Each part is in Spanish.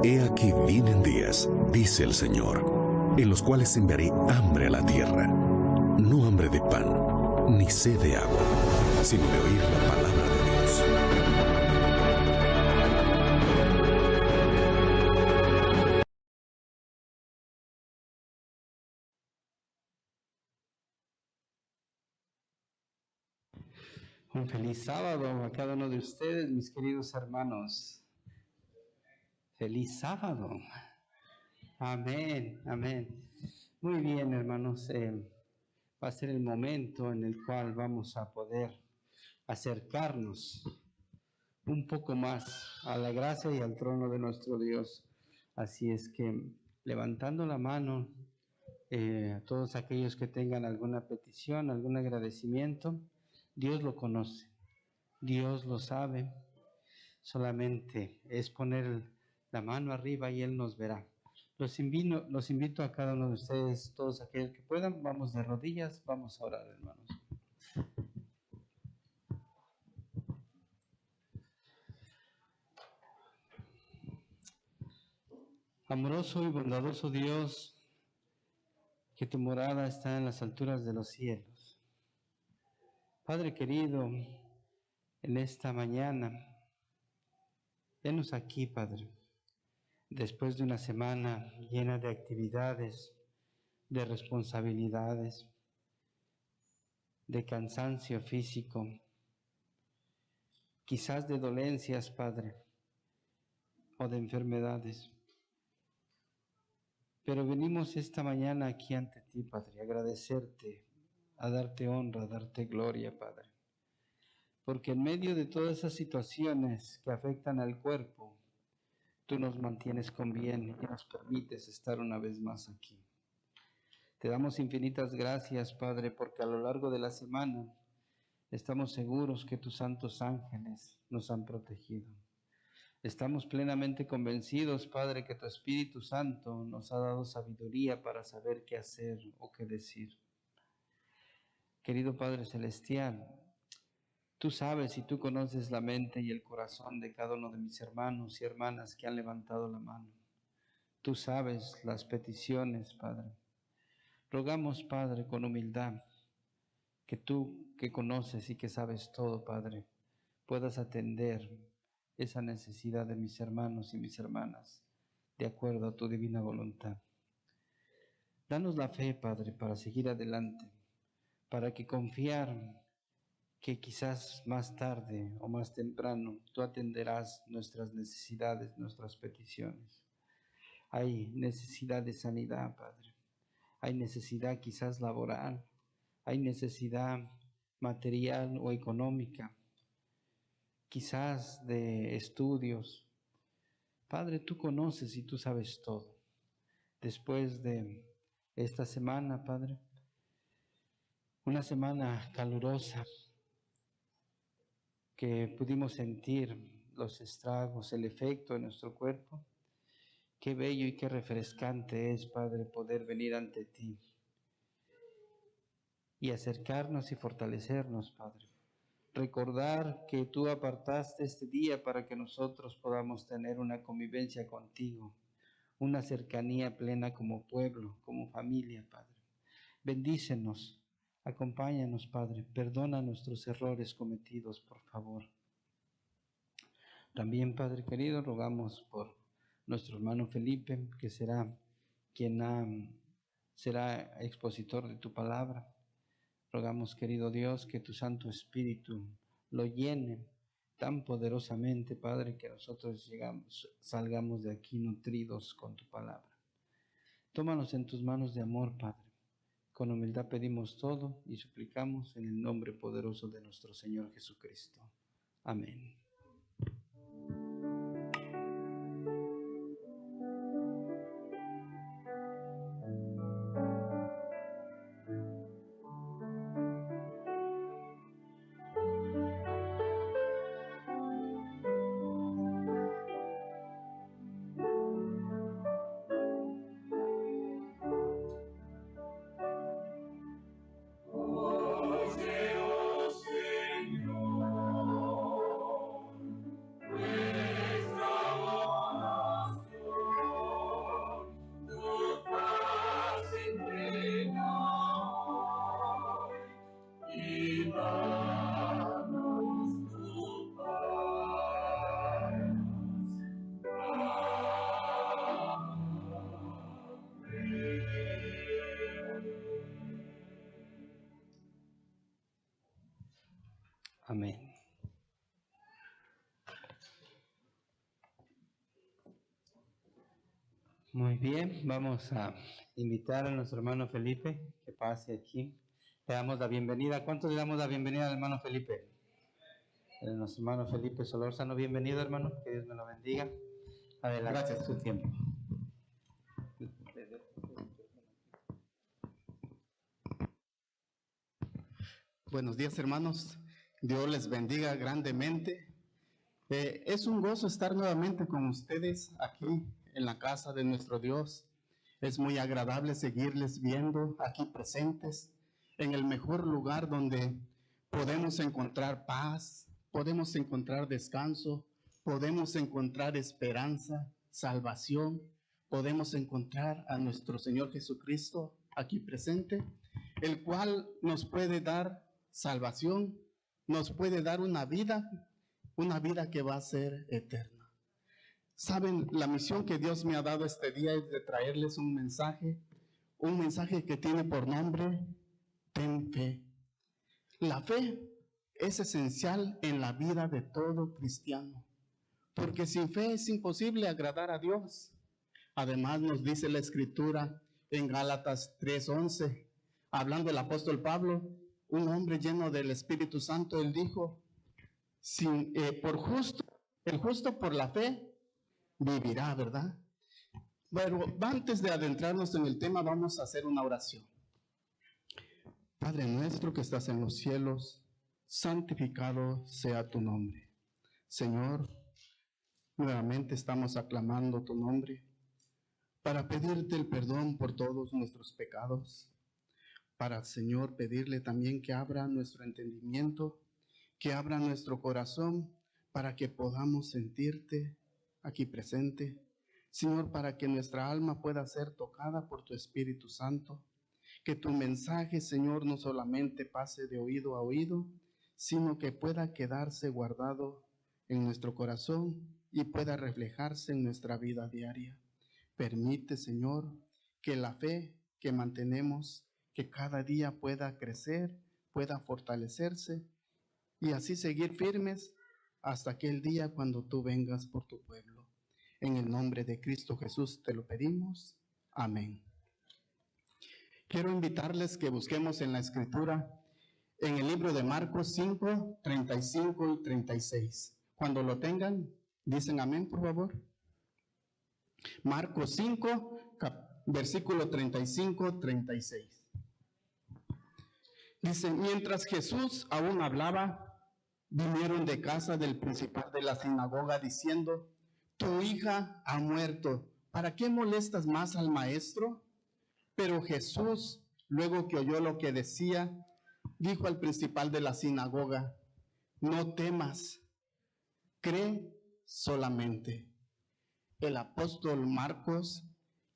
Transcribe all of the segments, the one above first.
He aquí vienen días, dice el Señor, en los cuales enviaré hambre a la tierra, no hambre de pan, ni sed de agua, sino de oír la palabra de Dios. Un feliz sábado a cada uno de ustedes, mis queridos hermanos. Feliz sábado. Amén, amén. Muy bien, hermanos. Va a ser el momento en el cual vamos a poder acercarnos un poco más a la gracia y al trono de nuestro Dios. Así es que, levantando la mano, a todos aquellos que tengan alguna petición, algún agradecimiento, Dios lo conoce, Dios lo sabe. Solamente es poner la mano arriba y Él nos verá. Los invito a cada uno de ustedes, todos aquellos que puedan, vamos de rodillas, vamos a orar, hermanos. Amoroso y bondadoso Dios, que tu morada está en las alturas de los cielos. Padre querido, en esta mañana, venos aquí, Padre, después de una semana llena de actividades, de responsabilidades, de cansancio físico, quizás de dolencias, Padre, o de enfermedades. Pero venimos esta mañana aquí ante ti, Padre, a agradecerte, a darte honra, a darte gloria, Padre. Porque en medio de todas esas situaciones que afectan al cuerpo, tú nos mantienes con bien y nos permites estar una vez más aquí. Te damos infinitas gracias, Padre, porque a lo largo de la semana estamos seguros que tus santos ángeles nos han protegido. Estamos plenamente convencidos, Padre, que tu Espíritu Santo nos ha dado sabiduría para saber qué hacer o qué decir. Querido Padre Celestial, tú sabes y tú conoces la mente y el corazón de cada uno de mis hermanos y hermanas que han levantado la mano. Tú sabes las peticiones, Padre. Rogamos, Padre, con humildad, que tú, que conoces y que sabes todo, Padre, puedas atender esa necesidad de mis hermanos y mis hermanas, de acuerdo a tu divina voluntad. Danos la fe, Padre, para seguir adelante, para que confiar que quizás más tarde o más temprano tú atenderás nuestras necesidades, nuestras peticiones. Hay necesidad de sanidad, Padre. Hay necesidad quizás laboral. Hay necesidad material o económica. Quizás de estudios. Padre, tú conoces y tú sabes todo. Después de esta semana, Padre, una semana calurosa que pudimos sentir los estragos, el efecto en nuestro cuerpo, qué bello y qué refrescante es, Padre, poder venir ante ti y acercarnos y fortalecernos, Padre. Recordar que tú apartaste este día para que nosotros podamos tener una convivencia contigo, una cercanía plena como pueblo, como familia, Padre. Bendícenos, acompáñanos, Padre, perdona nuestros errores cometidos, por favor. También, Padre querido, rogamos por nuestro hermano Felipe, que será será expositor de tu palabra. Rogamos, querido Dios, que tu Santo Espíritu lo llene tan poderosamente, Padre, que nosotros salgamos de aquí nutridos con tu palabra. Tómanos en tus manos de amor, Padre. Con humildad pedimos todo y suplicamos en el nombre poderoso de nuestro Señor Jesucristo. Amén. Amén. Muy bien, vamos a invitar a nuestro hermano Felipe que pase aquí. Le damos la bienvenida. ¿Cuántos le damos la bienvenida al hermano Felipe? Nuestro hermano Felipe Solórzano, bienvenido hermano, que Dios me lo bendiga. Adelante. Gracias. Su tiempo. Buenos días, hermanos. Dios les bendiga grandemente. Es un gozo estar nuevamente con ustedes aquí en la casa de nuestro Dios. Es muy agradable seguirles viendo aquí presentes en el mejor lugar donde podemos encontrar paz, podemos encontrar descanso, podemos encontrar esperanza, salvación, podemos encontrar a nuestro Señor Jesucristo aquí presente, el cual nos puede dar salvación, nos puede dar una vida que va a ser eterna. Saben, la misión que Dios me ha dado este día es de traerles un mensaje que tiene por nombre, ten fe. La fe es esencial en la vida de todo cristiano, porque sin fe es imposible agradar a Dios. Además nos dice la Escritura en Gálatas 3:11, hablando del apóstol Pablo, un hombre lleno del Espíritu Santo, él dijo, el justo por la fe vivirá, ¿verdad? Bueno, antes de adentrarnos en el tema, vamos a hacer una oración. Padre nuestro que estás en los cielos, santificado sea tu nombre. Señor, nuevamente estamos aclamando tu nombre para pedirte el perdón por todos nuestros pecados, para, Señor, pedirle también que abra nuestro entendimiento, que abra nuestro corazón para que podamos sentirte aquí presente. Señor, para que nuestra alma pueda ser tocada por tu Espíritu Santo, que tu mensaje, Señor, no solamente pase de oído a oído, sino que pueda quedarse guardado en nuestro corazón y pueda reflejarse en nuestra vida diaria. Permite, Señor, que la fe que mantenemos, que cada día pueda crecer, pueda fortalecerse y así seguir firmes hasta aquel día cuando tú vengas por tu pueblo. En el nombre de Cristo Jesús te lo pedimos. Amén. Quiero invitarles que busquemos en la Escritura, en el libro de Marcos 5, 35 y 36. Cuando lo tengan, dicen amén, por favor. Marcos 5, versículo 35, 36. Dice, mientras Jesús aún hablaba, vinieron de casa del principal de la sinagoga diciendo, tu hija ha muerto, ¿para qué molestas más al maestro? Pero Jesús, luego que oyó lo que decía, dijo al principal de la sinagoga, no temas, cree solamente. El apóstol Marcos,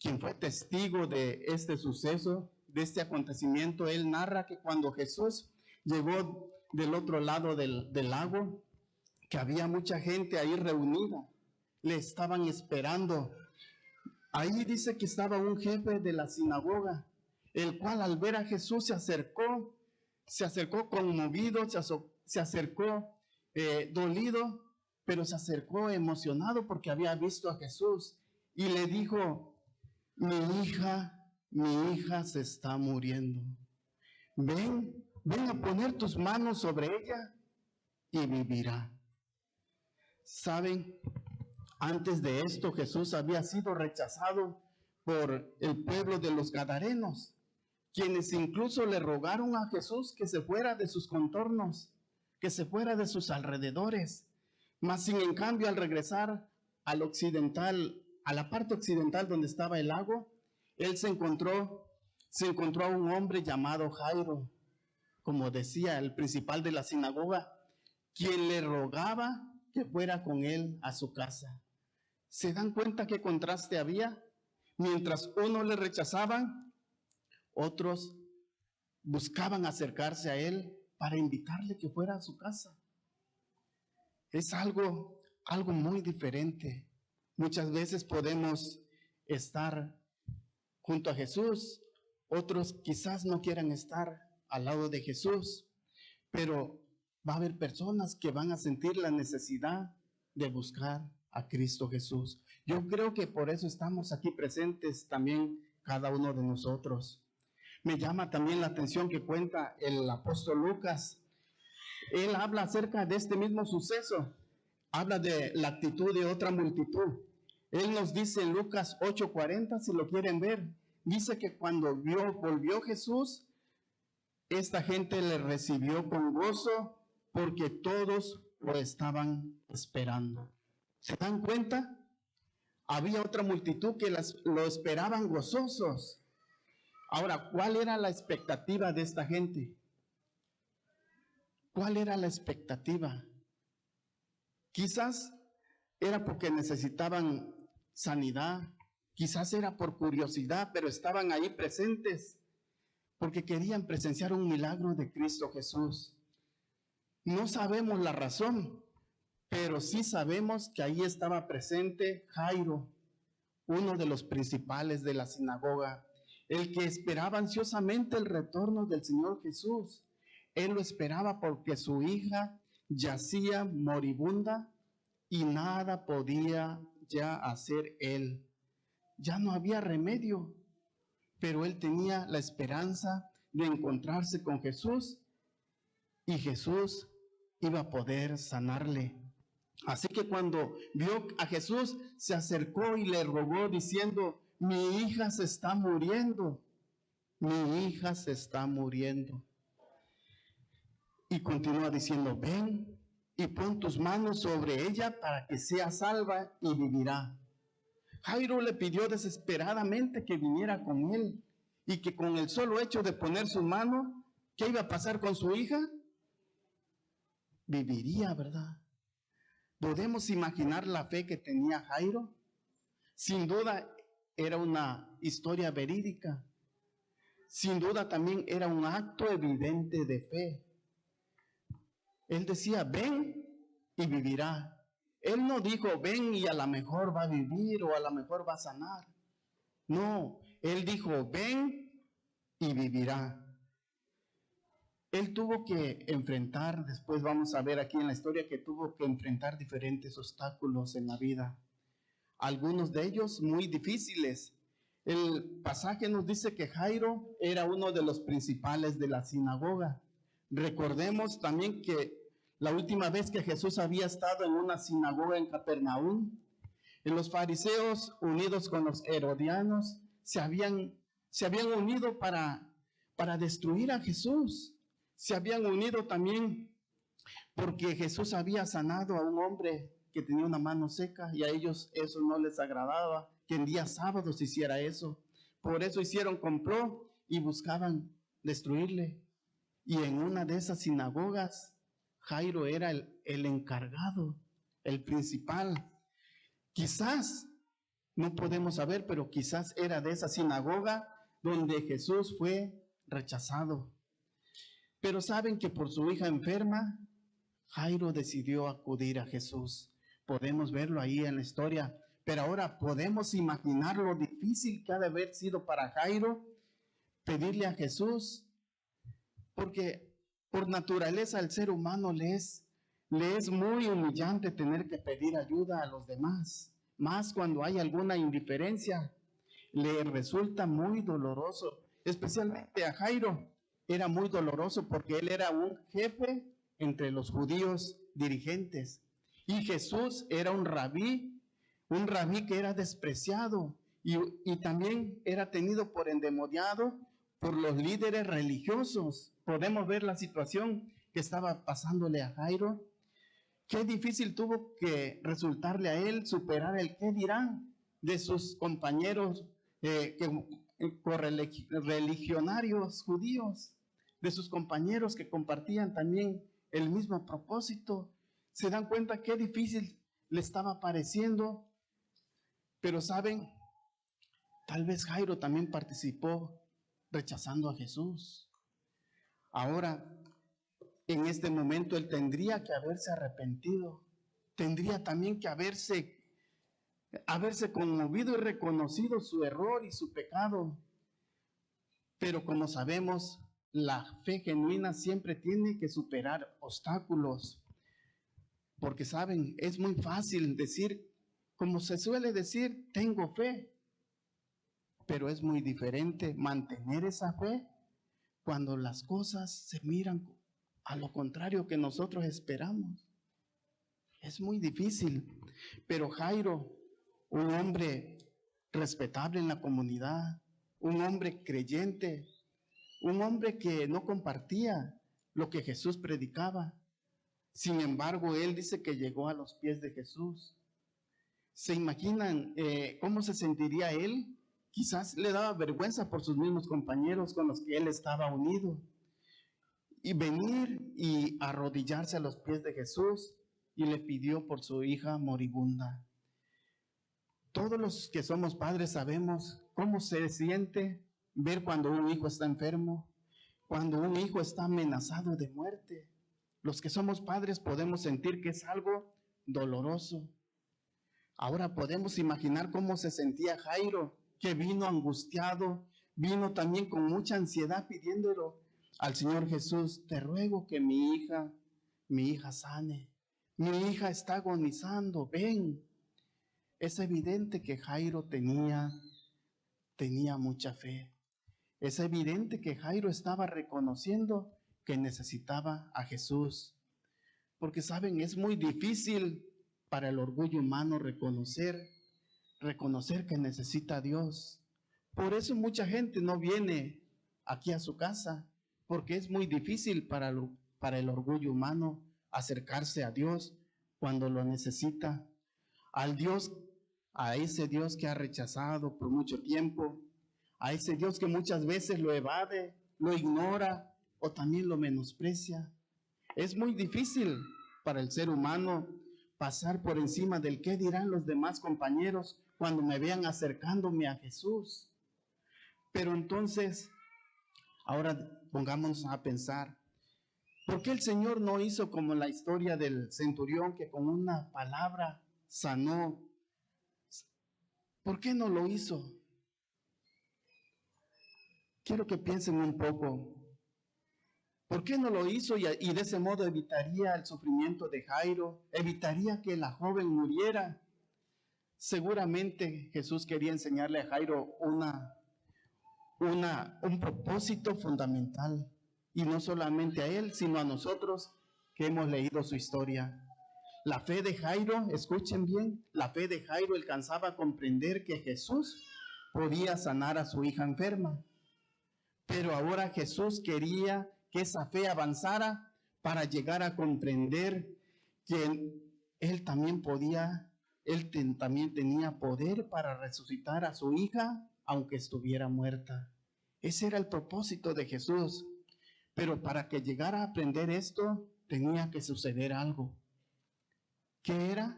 quien fue testigo de este suceso, de este acontecimiento, él narra que cuando Jesús llegó del otro lado del lago, que había mucha gente ahí reunida, le estaban esperando. Ahí dice que estaba un jefe de la sinagoga, el cual al ver a Jesús se acercó conmovido, se acercó dolido, pero se acercó emocionado porque había visto a Jesús y le dijo, mi hija se está muriendo. Ven a poner tus manos sobre ella y vivirá. ¿Saben? Antes de esto, Jesús había sido rechazado por el pueblo de los Gadarenos, quienes incluso le rogaron a Jesús que se fuera de sus contornos, que se fuera de sus alrededores. Mas, sin en cambio, al regresar al occidental, a la parte occidental donde estaba el lago, él se encontró a un hombre llamado Jairo, como decía el principal de la sinagoga, quien le rogaba que fuera con él a su casa. ¿Se dan cuenta qué contraste había? Mientras unos le rechazaban, otros buscaban acercarse a él para invitarle que fuera a su casa. Es algo muy diferente. Muchas veces podemos estar junto a Jesús, otros quizás no quieran estar al lado de Jesús, pero va a haber personas que van a sentir la necesidad de buscar a Cristo Jesús. Yo creo que por eso estamos aquí presentes también cada uno de nosotros. Me llama también la atención que cuenta el apóstol Lucas. Él habla acerca de este mismo suceso. Habla de la actitud de otra multitud. Él nos dice en Lucas 8:40, si lo quieren ver, dice que cuando volvió Jesús, esta gente le recibió con gozo porque todos lo estaban esperando. ¿Se dan cuenta? Había otra multitud que lo esperaban gozosos. Ahora, ¿cuál era la expectativa de esta gente? ¿Cuál era la expectativa? Quizás era porque necesitaban sanidad, quizás era por curiosidad, pero estaban ahí presentes porque querían presenciar un milagro de Cristo Jesús. No sabemos la razón, pero sí sabemos que ahí estaba presente Jairo, uno de los principales de la sinagoga, el que esperaba ansiosamente el retorno del Señor Jesús. Él lo esperaba porque su hija yacía moribunda y nada podía ya hacer él. Ya no había remedio, pero él tenía la esperanza de encontrarse con Jesús y Jesús iba a poder sanarle. Así que cuando vio a Jesús, se acercó y le rogó diciendo: mi hija se está muriendo, mi hija se está muriendo. Y continúa diciendo: ven y pon tus manos sobre ella para que sea salva y vivirá. Jairo le pidió desesperadamente que viniera con él y que con el solo hecho de poner su mano, ¿qué iba a pasar con su hija? Viviría, ¿verdad? ¿Podemos imaginar la fe que tenía Jairo? Sin duda era una historia verídica. Sin duda también era un acto evidente de fe. Él decía: ven y vivirá. Él no dijo: ven y a lo mejor va a vivir o a lo mejor va a sanar. No, él dijo: ven y vivirá. Él tuvo que enfrentar, después vamos a ver aquí en la historia, que tuvo que enfrentar diferentes obstáculos en la vida. Algunos de ellos muy difíciles. El pasaje nos dice que Jairo era uno de los principales de la sinagoga. Recordemos también que la última vez que Jesús había estado en una sinagoga en Capernaum, los fariseos unidos con los herodianos se habían unido para destruir a Jesús. Se habían unido también porque Jesús había sanado a un hombre que tenía una mano seca y a ellos eso no les agradaba, que en días sábados hiciera eso. Por eso hicieron complot y buscaban destruirle. Y en una de esas sinagogas, Jairo era el encargado, el principal. Quizás, no podemos saber, pero quizás era de esa sinagoga donde Jesús fue rechazado. Pero saben que por su hija enferma, Jairo decidió acudir a Jesús. Podemos verlo ahí en la historia, pero ahora podemos imaginar lo difícil que ha de haber sido para Jairo pedirle a Jesús, porque por naturaleza el ser humano le es muy humillante tener que pedir ayuda a los demás, más cuando hay alguna indiferencia, le resulta muy doloroso, especialmente a Jairo. Era muy doloroso porque él era un jefe entre los judíos dirigentes. Y Jesús era un rabí que era despreciado y también era tenido por endemoniado por los líderes religiosos. Podemos ver la situación que estaba pasándole a Jairo. Qué difícil tuvo que resultarle a él superar el qué dirán de sus compañeros religionarios judíos, de sus compañeros que compartían también el mismo propósito. Se dan cuenta qué difícil le estaba pareciendo, pero saben, tal vez Jairo también participó rechazando a Jesús. Ahora, en este momento él tendría que haberse arrepentido, tendría también que haberse conmovido y reconocido su error y su pecado. Pero como sabemos, la fe genuina siempre tiene que superar obstáculos, porque saben, es muy fácil decir, como se suele decir, tengo fe, pero es muy diferente mantener esa fe cuando las cosas se miran a lo contrario que nosotros esperamos. Es muy difícil, pero Jairo, un hombre respetable en la comunidad, un hombre creyente, un hombre que no compartía lo que Jesús predicaba. Sin embargo, él dice que llegó a los pies de Jesús. ¿Se imaginan cómo se sentiría él? Quizás le daba vergüenza por sus mismos compañeros con los que él estaba unido. Y venir y arrodillarse a los pies de Jesús y le pidió por su hija moribunda. Todos los que somos padres sabemos cómo se siente ver cuando un hijo está enfermo, cuando un hijo está amenazado de muerte. Los que somos padres podemos sentir que es algo doloroso. Ahora podemos imaginar cómo se sentía Jairo, que vino angustiado, vino también con mucha ansiedad pidiéndolo al Señor Jesús: te ruego que mi hija sane, mi hija está agonizando, ven. Es evidente que Jairo tenía mucha fe. Es evidente que Jairo estaba reconociendo que necesitaba a Jesús. Porque saben, es muy difícil para el orgullo humano reconocer que necesita a Dios. Por eso mucha gente no viene aquí a su casa, porque es muy difícil para el orgullo humano acercarse a Dios cuando lo necesita. A ese Dios que ha rechazado por mucho tiempo, a ese Dios que muchas veces lo evade, lo ignora o también lo menosprecia. Es muy difícil para el ser humano pasar por encima del qué dirán los demás compañeros cuando me vean acercándome a Jesús. Pero entonces, ahora pongámonos a pensar, ¿por qué el Señor no hizo como la historia del centurión que con una palabra sanó? ¿Por qué no lo hizo? Quiero que piensen un poco. ¿Por qué no lo hizo y de ese modo evitaría el sufrimiento de Jairo? Evitaría que la joven muriera. Seguramente Jesús quería enseñarle a Jairo un propósito fundamental. Y no solamente a él, sino a nosotros que hemos leído su historia. La fe de Jairo, escuchen bien, la fe de Jairo alcanzaba a comprender que Jesús podía sanar a su hija enferma. Pero ahora Jesús quería que esa fe avanzara para llegar a comprender que él también tenía poder para resucitar a su hija aunque estuviera muerta. Ese era el propósito de Jesús. Pero para que llegara a aprender esto, tenía que suceder algo. ¿Qué era?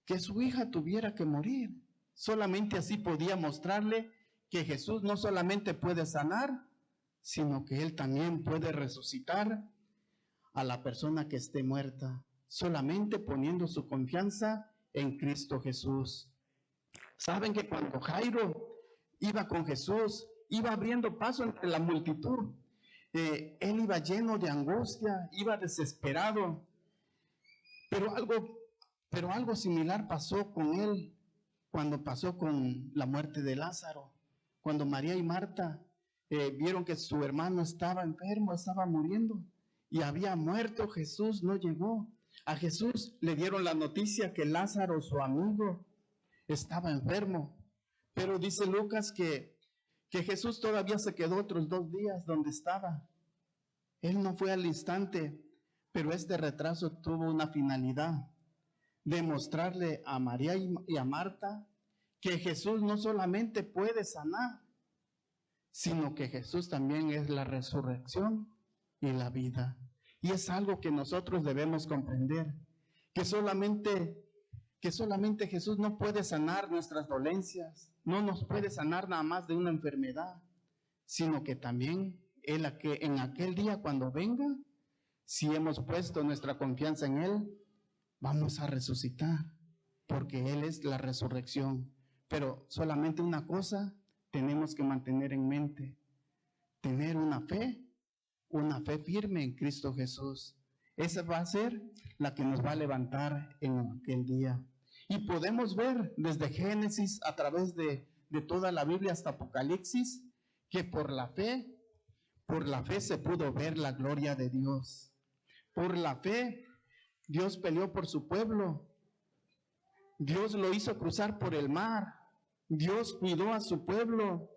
Que su hija tuviera que morir. Solamente así podía mostrarle que Jesús no solamente puede sanar, sino que Él también puede resucitar a la persona que esté muerta, solamente poniendo su confianza en Cristo Jesús. Saben que cuando Jairo iba con Jesús, iba abriendo paso entre la multitud. Él iba lleno de angustia, iba desesperado, pero algo similar pasó con él cuando pasó con la muerte de Lázaro. Cuando María y Marta vieron que su hermano estaba enfermo, estaba muriendo y había muerto, Jesús no llegó. A Jesús le dieron la noticia que Lázaro, su amigo, estaba enfermo. Pero dice Lucas que Jesús todavía se quedó otros 2 días donde estaba. Él no fue al instante, pero este retraso tuvo una finalidad: demostrarle a María y a Marta que Jesús no solamente puede sanar, sino que Jesús también es la resurrección y la vida. Y es algo que nosotros debemos comprender, que solamente Jesús no puede sanar nuestras dolencias, no nos puede sanar nada más de una enfermedad, sino que también en aquel día cuando venga, si hemos puesto nuestra confianza en Él, vamos a resucitar, porque Él es la resurrección. Pero solamente una cosa tenemos que mantener en mente: tener una fe firme en Cristo Jesús. Esa va a ser la que nos va a levantar en aquel día. Y podemos ver desde Génesis a través de toda la Biblia hasta Apocalipsis, que por la fe se pudo ver la gloria de Dios. Por la fe, Dios peleó por su pueblo. Dios lo hizo cruzar por el mar. Dios cuidó a su pueblo.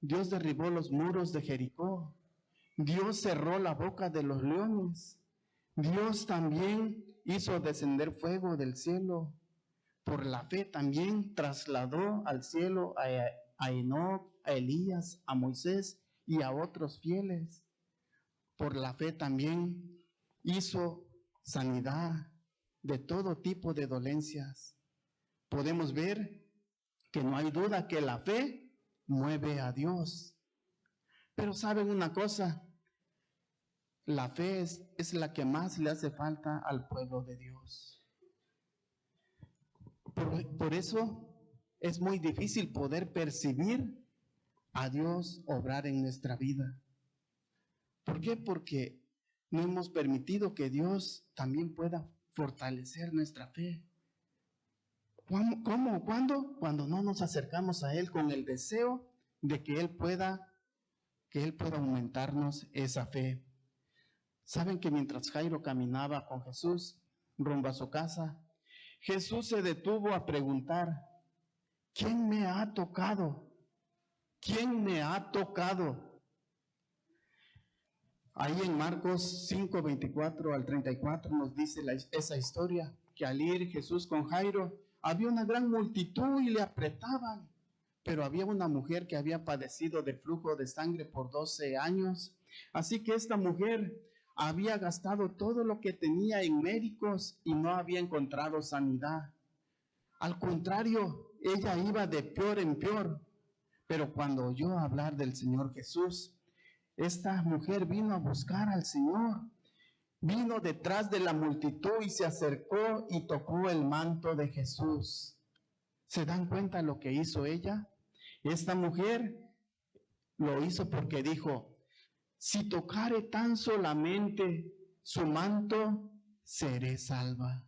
Dios derribó los muros de Jericó. Dios cerró la boca de los leones. Dios también hizo descender fuego del cielo. Por la fe también trasladó al cielo a Enoc, a Elías, a Moisés y a otros fieles. Por la fe también hizo sanidad de todo tipo de dolencias. Podemos ver que no hay duda que la fe mueve a Dios. Pero ¿saben una cosa? La fe es la que más le hace falta al pueblo de Dios. Por eso es muy difícil poder percibir a Dios obrar en nuestra vida. ¿Por qué? Porque no hemos permitido que Dios también pueda fortalecer nuestra fe. ¿Cómo? ¿Cuándo? Cuando no nos acercamos a Él con el deseo de que Él pueda aumentarnos esa fe. ¿Saben que mientras Jairo caminaba con Jesús rumbo a su casa, Jesús se detuvo a preguntar: ¿quién me ha tocado? ¿Quién me ha tocado? Ahí en Marcos 5, 24 al 34 nos dice esa historia, que al ir Jesús con Jairo, había una gran multitud y le apretaban, pero había una mujer que había padecido de flujo de sangre por 12 años. Así que esta mujer había gastado todo lo que tenía en médicos y no había encontrado sanidad. Al contrario, ella iba de peor en peor. Pero cuando oyó hablar del Señor Jesús, esta mujer vino a buscar al Señor. Vino detrás de la multitud y se acercó y tocó el manto de Jesús. ¿Se dan cuenta lo que hizo ella? Esta mujer lo hizo porque dijo: si tocare tan solamente su manto, seré salva.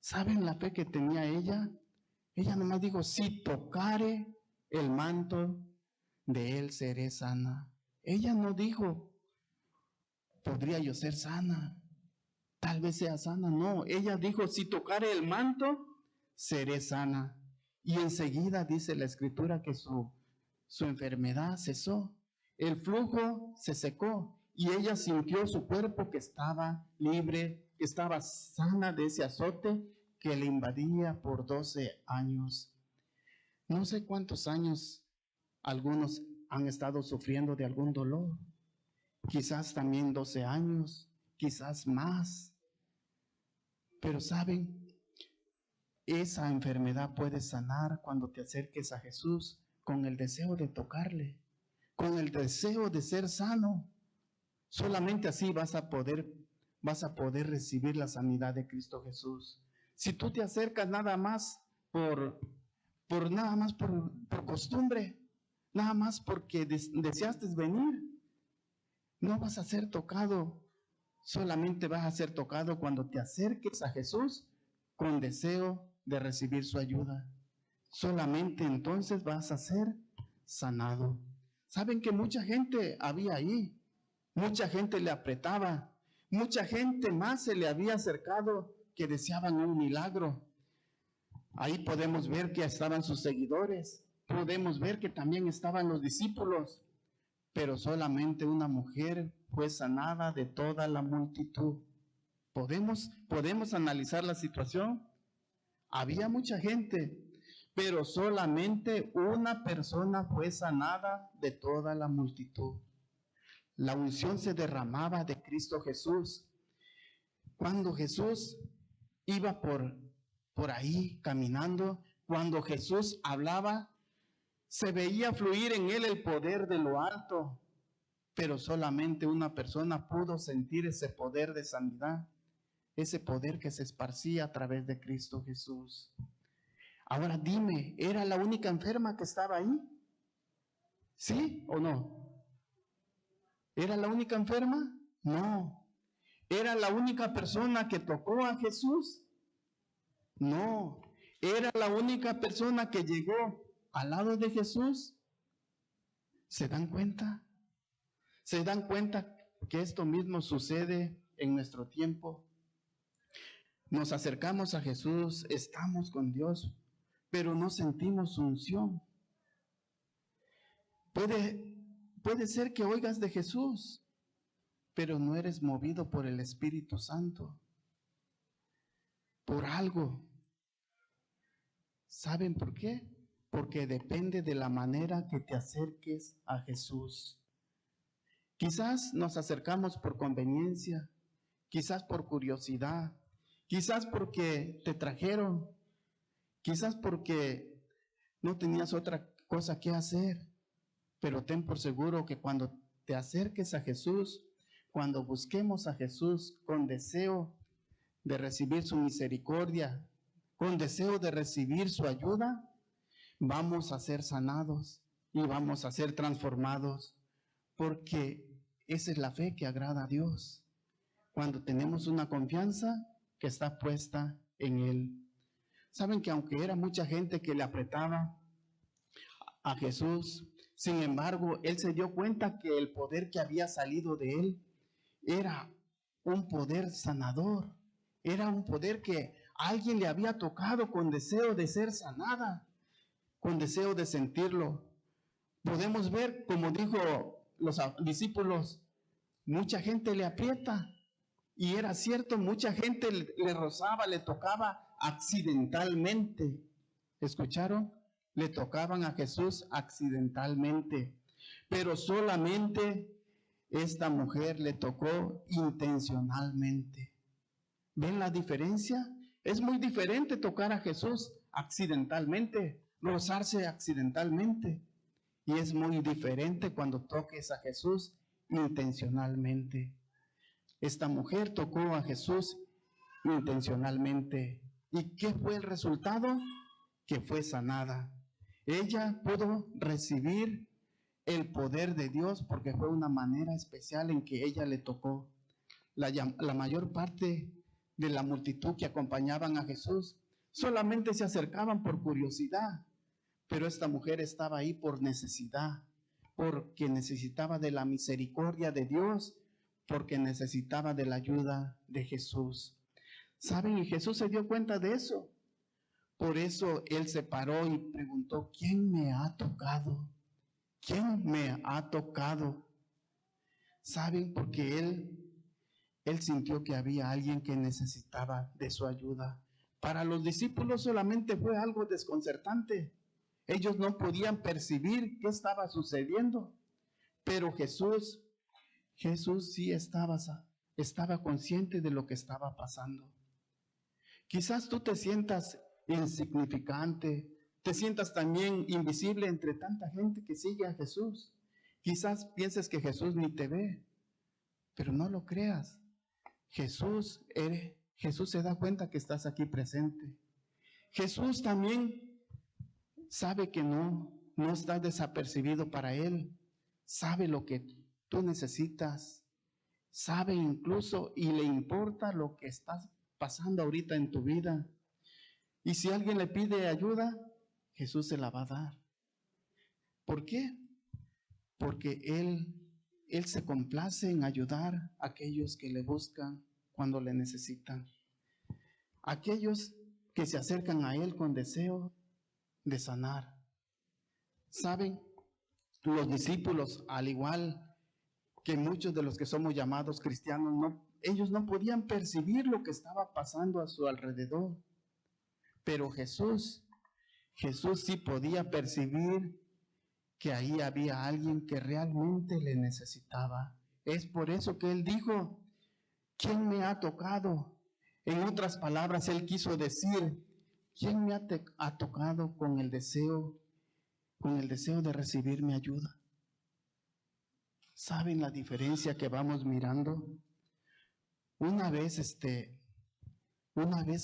¿Saben la fe que tenía ella? Ella nomás dijo: si tocare el manto de él, seré sana. Ella no dijo: ¿podría yo ser sana? Tal vez sea sana. No, ella dijo: si tocare el manto, seré sana. Y enseguida dice la Escritura que su enfermedad cesó. El flujo se secó y ella sintió su cuerpo que estaba libre, que estaba sana de ese azote que le invadía por 12 años. No sé cuántos años algunos han estado sufriendo de algún dolor. Quizás también 12 años, quizás más. Pero ¿saben? Esa enfermedad puede sanar cuando te acerques a Jesús con el deseo de tocarle, con el deseo de ser sano. Solamente así vas a poder recibir la sanidad de Cristo Jesús. Si tú te acercas nada más por costumbre, nada más porque deseaste venir, no vas a ser tocado. Solamente vas a ser tocado cuando te acerques a Jesús con deseo de recibir su ayuda. Solamente entonces vas a ser sanado. ¿Saben que mucha gente había ahí? Mucha gente le apretaba. Mucha gente más se le había acercado que deseaban un milagro. Ahí podemos ver que estaban sus seguidores. Podemos ver que también estaban los discípulos. Pero solamente una mujer fue sanada de toda la multitud. ¿Podemos analizar la situación? Había mucha gente, pero solamente una persona fue sanada de toda la multitud. La unción se derramaba de Cristo Jesús. Cuando Jesús iba por ahí caminando, cuando Jesús hablaba, se veía fluir en él el poder de lo alto, pero solamente una persona pudo sentir ese poder de sanidad, ese poder que se esparcía a través de Cristo Jesús. Ahora dime, ¿era la única enferma que estaba ahí? ¿Sí o no? ¿Era la única enferma? No. ¿Era la única persona que tocó a Jesús? No. ¿Era la única persona que llegó al lado de Jesús? ¿Se dan cuenta? ¿Se dan cuenta que esto mismo sucede en nuestro tiempo? Nos acercamos a Jesús, estamos con Dios, pero no sentimos su unción. Puede ser que oigas de Jesús, pero no eres movido por el Espíritu Santo, por algo. ¿Saben por qué? Porque depende de la manera que te acerques a Jesús. Quizás nos acercamos por conveniencia, quizás por curiosidad, quizás porque te trajeron, quizás porque no tenías otra cosa que hacer, pero ten por seguro que cuando te acerques a Jesús, cuando busquemos a Jesús con deseo de recibir su misericordia, con deseo de recibir su ayuda, vamos a ser sanados y vamos a ser transformados, porque esa es la fe que agrada a Dios, cuando tenemos una confianza que está puesta en Él. Saben que aunque era mucha gente que le apretaba a Jesús, sin embargo, Él se dio cuenta que el poder que había salido de Él era un poder sanador, era un poder que alguien le había tocado con deseo de ser sanada, con deseo de sentirlo. Podemos ver, como dijo los discípulos, mucha gente le aprieta, y era cierto, mucha gente le rozaba, le tocaba accidentalmente. ¿Escucharon? Le tocaban a Jesús accidentalmente, pero solamente esta mujer le tocó intencionalmente. ¿Ven la diferencia? Es muy diferente tocar a Jesús accidentalmente, rozarse accidentalmente, y es muy diferente cuando toques a Jesús intencionalmente. Esta mujer tocó a Jesús intencionalmente. ¿Y qué fue el resultado? Que fue sanada. Ella pudo recibir el poder de Dios porque fue una manera especial en que ella le tocó. La mayor parte de la multitud que acompañaban a Jesús solamente se acercaban por curiosidad, pero esta mujer estaba ahí por necesidad, porque necesitaba de la misericordia de Dios, porque necesitaba de la ayuda de Jesús. ¿Saben? Y Jesús se dio cuenta de eso. Por eso Él se paró y preguntó, ¿quién me ha tocado? ¿Quién me ha tocado? ¿Saben? Porque Él sintió que había alguien que necesitaba de su ayuda. Para los discípulos solamente fue algo desconcertante. Ellos no podían percibir qué estaba sucediendo, pero Jesús sí estaba consciente de lo que estaba pasando. Quizás tú te sientas insignificante, te sientas también invisible entre tanta gente que sigue a Jesús. Quizás pienses que Jesús ni te ve, pero no lo creas. Jesús se da cuenta que estás aquí presente. Jesús también sabe que no estás desapercibido para Él. Sabe lo que tú necesitas. Sabe incluso y le importa lo que estás pasando ahorita en tu vida. Y si alguien le pide ayuda, Jesús se la va a dar. ¿Por qué? Porque Él se complace en ayudar a aquellos que le buscan cuando le necesitan. Aquellos que se acercan a Él con deseo de sanar. ¿Saben? Los discípulos, al igual que muchos de los que somos llamados cristianos, ellos no podían percibir lo que estaba pasando a su alrededor. Pero Jesús sí podía percibir que ahí había alguien que realmente le necesitaba. Es por eso que Él dijo, ¿quién me ha tocado? En otras palabras, Él quiso decir, ¿quién me ha tocado con el deseo de recibir mi ayuda? ¿Saben la diferencia que vamos mirando? Una vez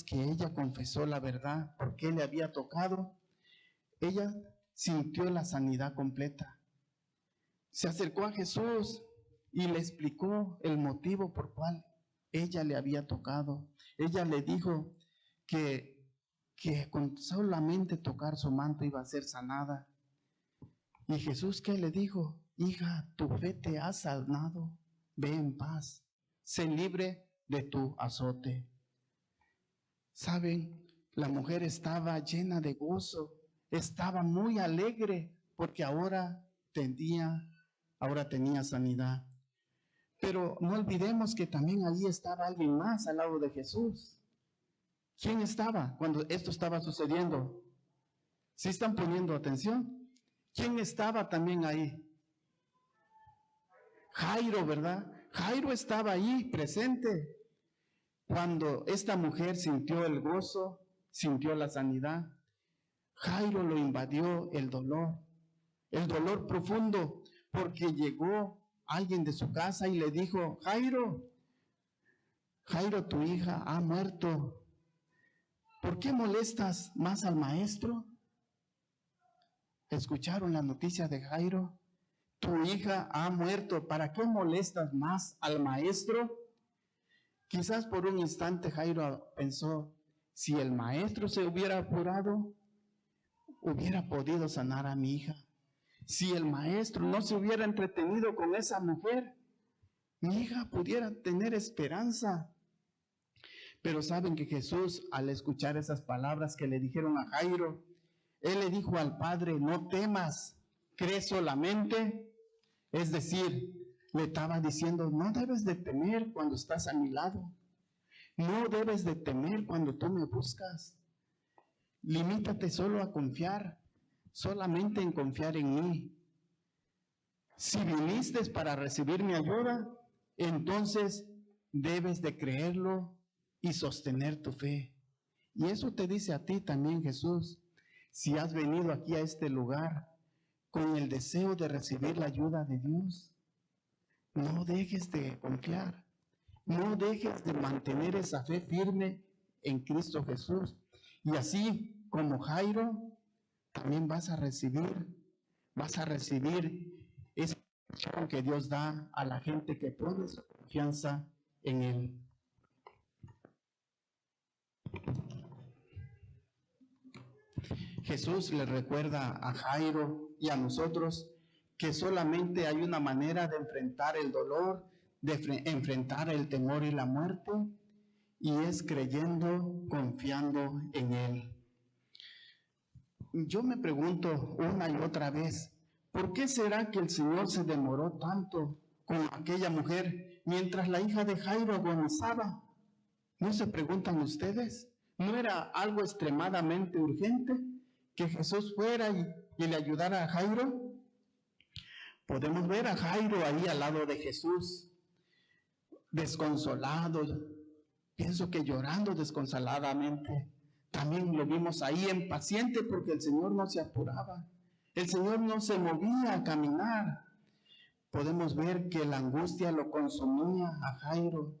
que ella confesó la verdad, por qué le había tocado, ella sintió la sanidad completa. Se acercó a Jesús y le explicó el motivo por cual ella le había tocado. Ella le dijo que con solamente tocar su manto iba a ser sanada. Y Jesús, ¿qué le dijo? Hija, tu fe te ha sanado, ve en paz, sé libre de tu azote. ¿Saben? La mujer estaba llena de gozo, estaba muy alegre porque ahora tenía sanidad. Pero no olvidemos que también allí estaba alguien más al lado de Jesús. ¿Quién estaba cuando esto estaba sucediendo? ¿Sí están poniendo atención? ¿Quién estaba también ahí? Jairo, ¿verdad? Jairo estaba ahí presente. Cuando esta mujer sintió el gozo, sintió la sanidad, Jairo lo invadió el dolor profundo, porque llegó alguien de su casa y le dijo: Jairo, tu hija ha muerto. ¿Por qué molestas más al maestro? ¿Escucharon la noticia de Jairo? Tu hija ha muerto. ¿Para qué molestas más al maestro? Quizás por un instante Jairo pensó: si el maestro se hubiera apurado, hubiera podido sanar a mi hija. Si el maestro no se hubiera entretenido con esa mujer, mi hija pudiera tener esperanza. Pero saben que Jesús, al escuchar esas palabras que le dijeron a Jairo, él le dijo al Padre: no temas, cree solamente. Es decir, le estaba diciendo: no debes de temer cuando estás a mi lado. No debes de temer cuando tú me buscas. Limítate solo a confiar, solamente en confiar en mí. Si viniste para recibir mi ayuda, entonces debes de creerlo y sostener tu fe. Y eso te dice a ti también Jesús. Si has venido aquí a este lugar con el deseo de recibir la ayuda de Dios, no dejes de confiar, no dejes de mantener esa fe firme en Cristo Jesús. Y así como Jairo, también vas a recibir esa bendición que Dios da a la gente que pone su confianza en Él. Jesús le recuerda a Jairo y a nosotros que solamente hay una manera de enfrentar el dolor, de enfrentar el temor y la muerte, y es creyendo, confiando en Él. Yo me pregunto una y otra vez, ¿por qué será que el Señor se demoró tanto con aquella mujer mientras la hija de Jairo agonizaba? ¿No se preguntan ustedes? ¿No era algo extremadamente urgente que Jesús fuera y le ayudara a Jairo? Podemos ver a Jairo ahí al lado de Jesús, desconsolado, pienso que llorando desconsoladamente. También lo vimos ahí impaciente porque el Señor no se apuraba, el Señor no se movía a caminar. Podemos ver que la angustia lo consumía a Jairo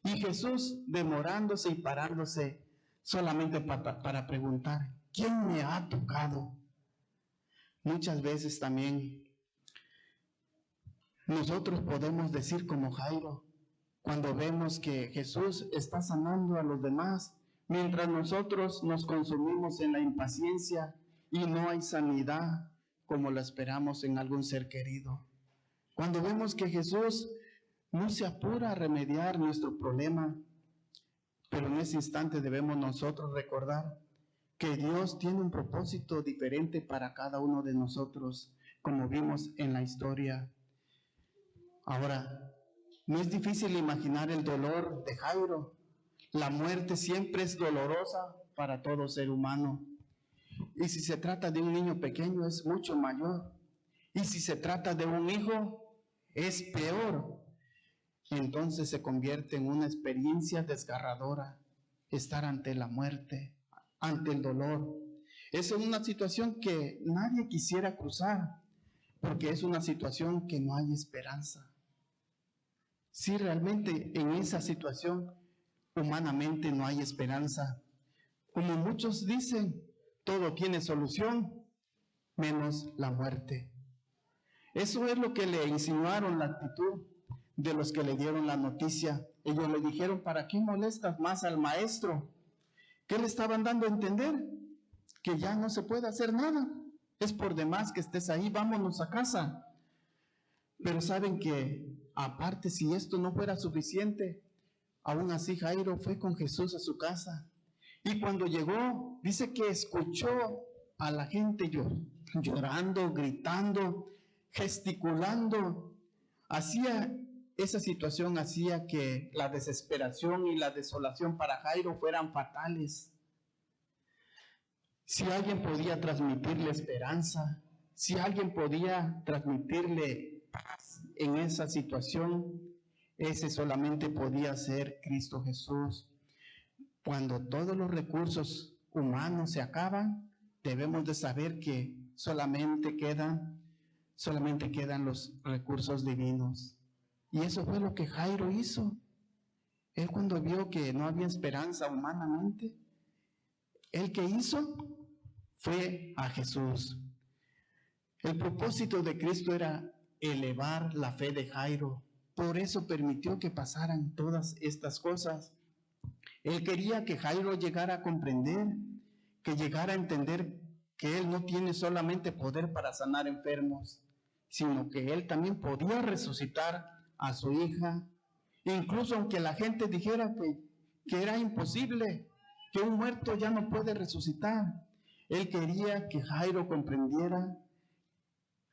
y Jesús demorándose y parándose solamente para preguntar: ¿quién me ha tocado? Muchas veces también nosotros podemos decir como Jairo, cuando vemos que Jesús está sanando a los demás, mientras nosotros nos consumimos en la impaciencia y no hay sanidad como la esperamos en algún ser querido. Cuando vemos que Jesús no se apura a remediar nuestro problema, pero en ese instante debemos nosotros recordar que Dios tiene un propósito diferente para cada uno de nosotros, como vimos en la historia. Ahora, no es difícil imaginar el dolor de Jairo. La muerte siempre es dolorosa para todo ser humano. Y si se trata de un niño pequeño, es mucho mayor. Y si se trata de un hijo, es peor. Entonces se convierte en una experiencia desgarradora estar ante la muerte, ante el dolor. Es una situación que nadie quisiera cruzar, porque es una situación que no hay esperanza. Si realmente en esa situación humanamente no hay esperanza, como muchos dicen, todo tiene solución, menos la muerte. Eso es lo que le insinuaron la actitud de los que le dieron la noticia. Ellos le dijeron, ¿para qué molestas más al maestro? ¿Qué le estaban dando a entender? Que ya no se puede hacer nada. Es por demás que estés ahí, vámonos a casa. Pero saben que, aparte, si esto no fuera suficiente, aún así Jairo fue con Jesús a su casa. Y cuando llegó, dice que escuchó a la gente llorando, gritando, gesticulando. Esa situación hacía que la desesperación y la desolación para Jairo fueran fatales. Si alguien podía transmitirle esperanza, si alguien podía transmitirle paz en esa situación, ese solamente podía ser Cristo Jesús. Cuando todos los recursos humanos se acaban, debemos de saber que solamente quedan los recursos divinos. Y eso fue lo que Jairo hizo. Él, cuando vio que no había esperanza humanamente, ¿él qué hizo? Fue a Jesús. El propósito de Cristo era elevar la fe de Jairo. Por eso permitió que pasaran todas estas cosas. Él quería que Jairo llegara a comprender, que llegara a entender que él no tiene solamente poder para sanar enfermos, sino que él también podía resucitar a su hija. Incluso aunque la gente dijera que era imposible, que un muerto ya no puede resucitar, él quería que Jairo comprendiera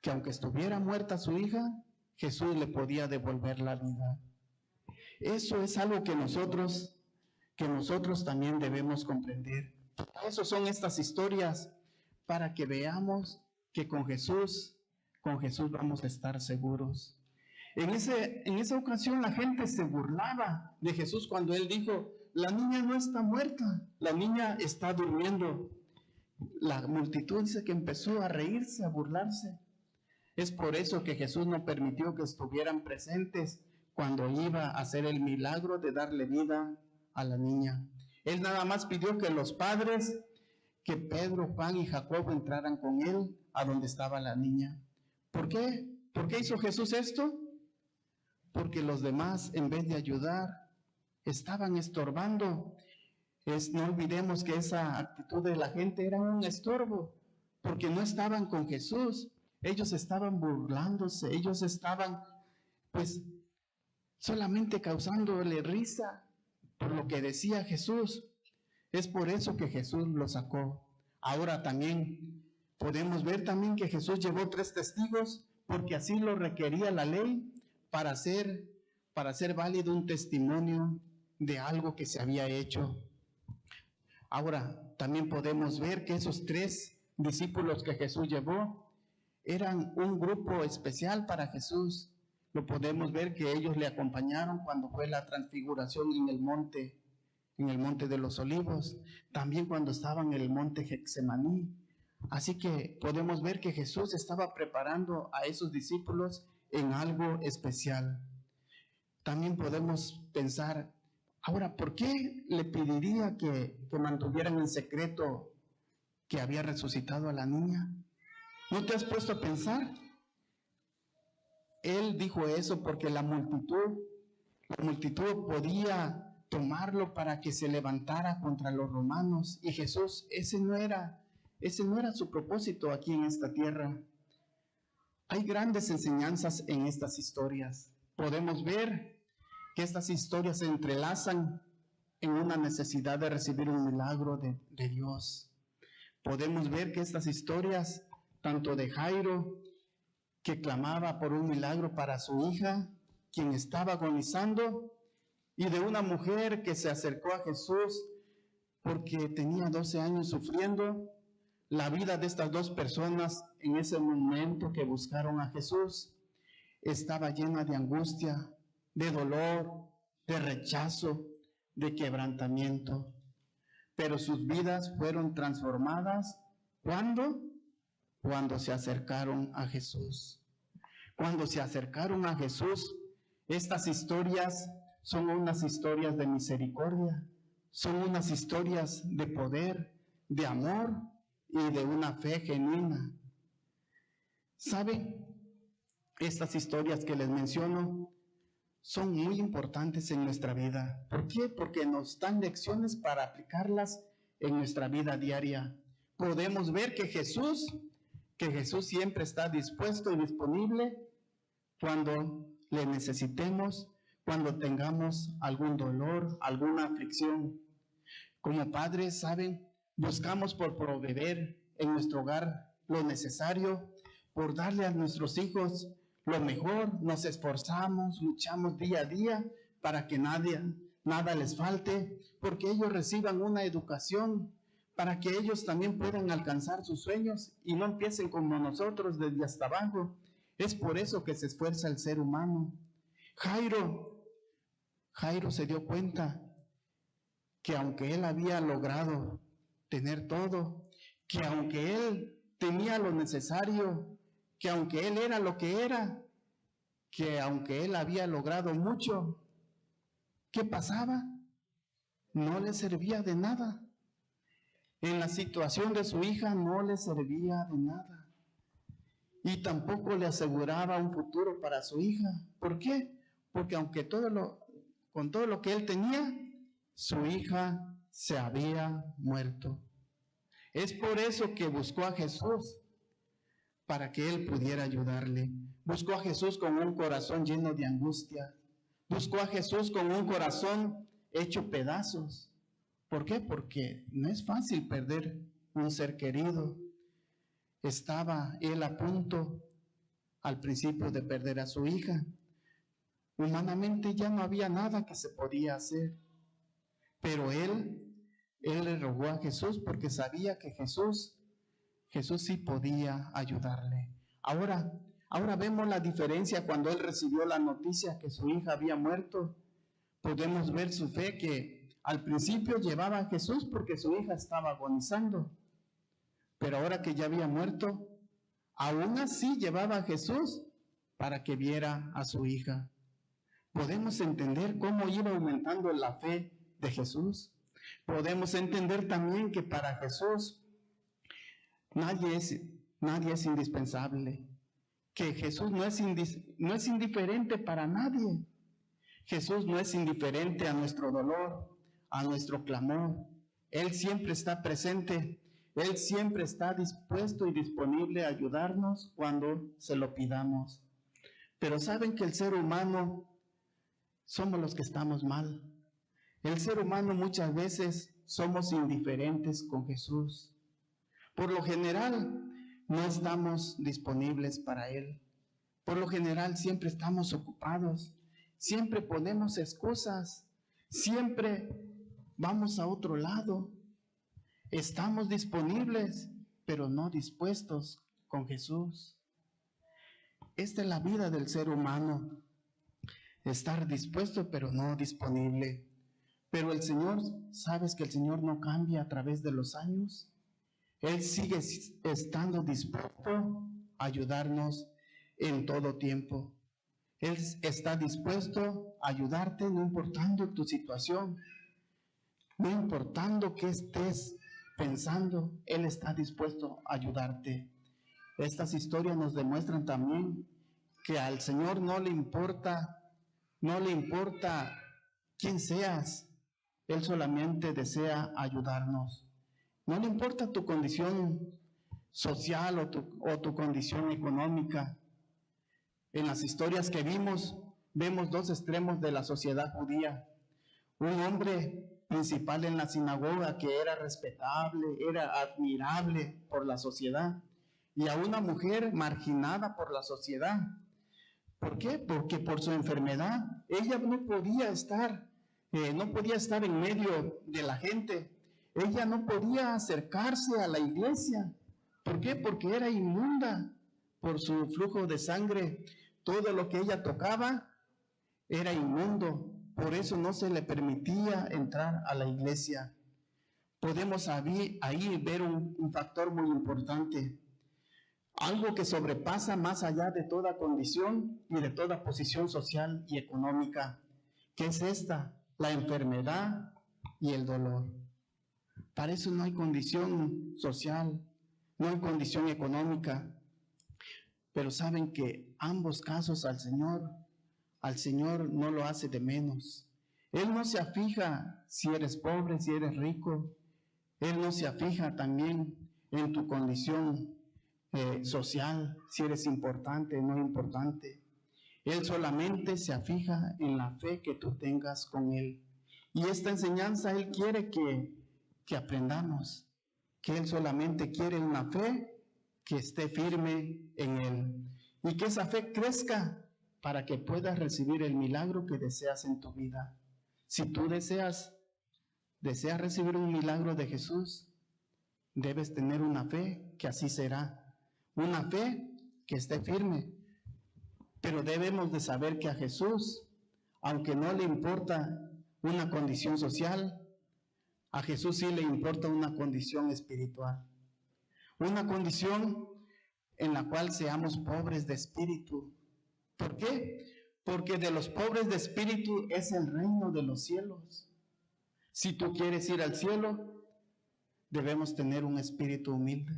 que aunque estuviera muerta su hija, Jesús le podía devolver la vida. Eso es algo que nosotros también debemos comprender. Eso son estas historias, para que veamos que con Jesús vamos a estar seguros. En esa ocasión la gente se burlaba de Jesús cuando él dijo, la niña no está muerta, la niña está durmiendo. La multitud dice que empezó a reírse, a burlarse. Es por eso que Jesús no permitió que estuvieran presentes cuando iba a hacer el milagro de darle vida a la niña. Él nada más pidió que los padres, que Pedro, Juan y Jacobo entraran con él a donde estaba la niña. ¿Por qué? ¿Por qué hizo Jesús esto? Porque los demás, en vez de ayudar, estaban estorbando. No olvidemos que esa actitud de la gente era un estorbo, porque no estaban con Jesús. Ellos estaban burlándose, ellos estaban solamente causándole risa por lo que decía Jesús. Es por eso que Jesús lo sacó. Ahora también podemos ver también que Jesús llevó 3 testigos, porque así lo requería la ley para hacer válido un testimonio de algo que se había hecho. Ahora también podemos ver que esos 3 discípulos que Jesús llevó eran un grupo especial para Jesús. Lo podemos ver que ellos le acompañaron cuando fue la transfiguración en el monte de los Olivos, también cuando estaba en el monte Getsemaní. Así que podemos ver que Jesús estaba preparando a esos discípulos en algo especial. También podemos pensar, ahora, ¿por qué le pediría que mantuvieran en secreto que había resucitado a la niña? ¿No te has puesto a pensar? Él dijo eso porque la multitud podía tomarlo para que se levantara contra los romanos, y Jesús, ese no era su propósito aquí en esta tierra. Hay grandes enseñanzas en estas historias. Podemos ver que estas historias se entrelazan en una necesidad de recibir un milagro de Dios. Podemos ver que estas historias, tanto de Jairo, que clamaba por un milagro para su hija, quien estaba agonizando, y de una mujer que se acercó a Jesús porque tenía 12 años sufriendo. La vida de estas 2 personas en ese momento que buscaron a Jesús estaba llena de angustia, de dolor, de rechazo, de quebrantamiento. Pero sus vidas fueron transformadas, ¿cuándo? Cuando se acercaron a Jesús. Cuando se acercaron a Jesús, estas historias son unas historias de misericordia, son unas historias de poder, de amor y de una fe genuina. ¿Saben? Estas historias que les menciono son muy importantes en nuestra vida. ¿Por qué? Porque nos dan lecciones para aplicarlas en nuestra vida diaria. Podemos ver que Jesús siempre está dispuesto y disponible cuando le necesitemos, cuando tengamos algún dolor, alguna aflicción. Como padres, ¿saben? Buscamos por proveer en nuestro hogar lo necesario, por darle a nuestros hijos lo mejor. Nos esforzamos, luchamos día a día para que nada les falte, porque ellos reciban una educación, para que ellos también puedan alcanzar sus sueños y no empiecen como nosotros desde hasta abajo. Es por eso que se esfuerza el ser humano. Jairo se dio cuenta que aunque él había logrado tener todo, que aunque él tenía lo necesario, que aunque él era lo que era, que aunque él había logrado mucho, ¿qué pasaba? No le servía de nada. En la situación de su hija no le servía de nada. Y tampoco le aseguraba un futuro para su hija. ¿Por qué? Porque aunque con todo lo que él tenía, su hija se había muerto. Es por eso que buscó a Jesús, para que él pudiera ayudarle. Buscó a Jesús con un corazón lleno de angustia. Buscó a Jesús con un corazón hecho pedazos. ¿Por qué? Porque no es fácil perder un ser querido. Estaba él a punto al principio de perder a su hija. Humanamente ya no había nada que se podía hacer. Pero él le rogó a Jesús porque sabía que Jesús sí podía ayudarle. Ahora vemos la diferencia cuando él recibió la noticia que su hija había muerto. Podemos ver su fe, que al principio llevaba a Jesús porque su hija estaba agonizando. Pero ahora que ya había muerto, aún así llevaba a Jesús para que viera a su hija. Podemos entender cómo iba aumentando la fe de Jesús. Podemos entender también que para Jesús nadie es indispensable, que Jesús no es indiferente para nadie. Jesús no es indiferente a nuestro dolor, a nuestro clamor. Él siempre está presente, Él siempre está dispuesto y disponible a ayudarnos cuando se lo pidamos. Pero saben que el ser humano somos los que estamos mal. El ser humano muchas veces somos indiferentes con Jesús. Por lo general, no estamos disponibles para Él. Por lo general, siempre estamos ocupados. Siempre ponemos excusas. Siempre vamos a otro lado. Estamos disponibles, pero no dispuestos con Jesús. Esta es la vida del ser humano. Estar dispuesto, pero no disponible. Pero el Señor, ¿sabes que el Señor no cambia a través de los años? Él sigue estando dispuesto a ayudarnos en todo tiempo. Él está dispuesto a ayudarte no importando tu situación, no importando qué estés pensando, Él está dispuesto a ayudarte. Estas historias nos demuestran también que al Señor no le importa quién seas, Él solamente desea ayudarnos. No le importa tu condición social o tu condición económica. En las historias que vemos dos extremos de la sociedad judía. Un hombre principal en la sinagoga que era respetable, era admirable por la sociedad, y a una mujer marginada por la sociedad. ¿Por qué? Porque por su enfermedad ella no podía estar en medio de la gente. Ella no podía acercarse a la iglesia. ¿Por qué? Porque era inmunda por su flujo de sangre. Todo lo que ella tocaba era inmundo. Por eso no se le permitía entrar a la iglesia. Podemos ahí ver un factor muy importante. Algo que sobrepasa más allá de toda condición y de toda posición social y económica. ¿Qué es esta? La enfermedad y el dolor. Para eso no hay condición social, no hay condición económica. Pero saben que ambos casos al Señor al Señor no lo hace de menos. Él no se afija si eres pobre, si eres rico. Él no se afija también en tu condición social, si eres importante o no importante. Él solamente se afija en la fe que tú tengas con Él. Y esta enseñanza Él quiere que aprendamos, que Él solamente quiere una fe que esté firme en Él y que esa fe crezca para que puedas recibir el milagro que deseas en tu vida. Si tú deseas recibir un milagro de Jesús, debes tener una fe que así será, una fe que esté firme. Pero debemos de saber que a Jesús, aunque no le importa una condición social, a Jesús sí le importa una condición espiritual, una condición en la cual seamos pobres de espíritu. ¿Por qué? Porque de los pobres de espíritu es el reino de los cielos. Si tú quieres ir al cielo, debemos tener un espíritu humilde.